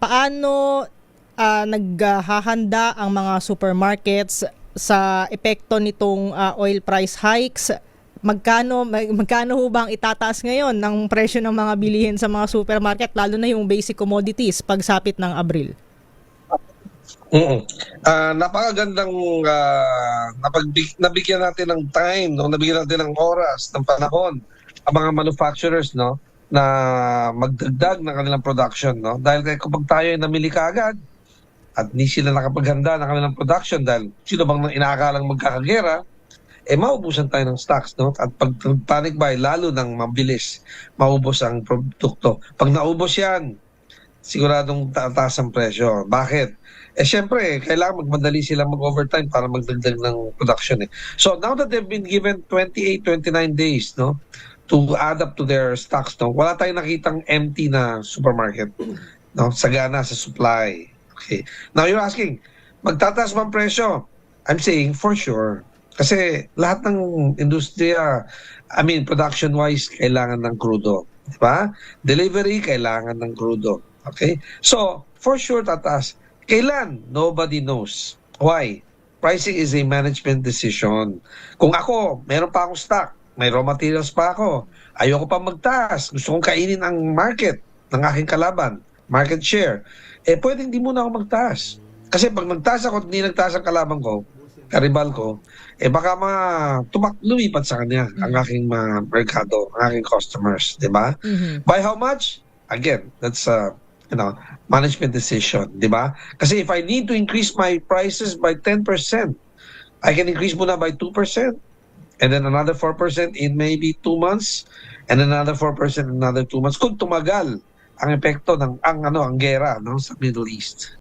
paano naghahanda ang mga supermarkets sa epekto nitong oil price hikes? Magkano ho bang itataas ngayon ng presyo ng mga bilihin sa mga supermarket, lalo na yung basic commodities pagsapit ng Abril? Napakagandang nabigyan natin ng time, no? Nabigyan natin ng oras, ng panahon ang mga manufacturers, no, na magdagdag ng kanilang production, no? Dahil kapag tayo ay namili kaagad at hindi sila nakapaghanda ng kanilang production dahil sino bang inaakalang magkakagera, maubusan tayo ng stocks, no? At pag panic buy, lalo nang mabilis maubos ang produkto. Pag naubos yan, siguradong tataas ang presyo. Bakit? Siyempre, kailangan magmadali sila mag-overtime para magdagdag ng production. So now that they've been given 28, 29 days, no, to add up to their stocks, no, wala tayong nakitang empty na supermarket, no, sagana sa supply. Okay. Now you're asking, magtataas ba ang presyo? I'm saying for sure. Kasi lahat ng industriya, production-wise, kailangan ng crudo. Di ba? Delivery, kailangan ng crudo. Okay? So, for sure, tataas. Kailan? Nobody knows. Why? Pricing is a management decision. Kung ako, meron pa akong stock, may raw materials pa ako, ayoko pa magtaas, gusto kong kainin ang market ng aking kalaban, market share, pwedeng di muna ako magtaas. Kasi pag nagtaas ako at hindi nagtaas ang kalaban ko, karibal ko, baka lumipat sa kanya ang aking merkado, ang aking customers, di ba? By how much? Again, that's management decision, di ba? Kasi if I need to increase my prices by 10%, I can increase muna by 2%, and then another 4% in maybe 2 months, and another 4% in another 2 months. Kung tumagal ang epekto ng ang gera, no, sa Middle East.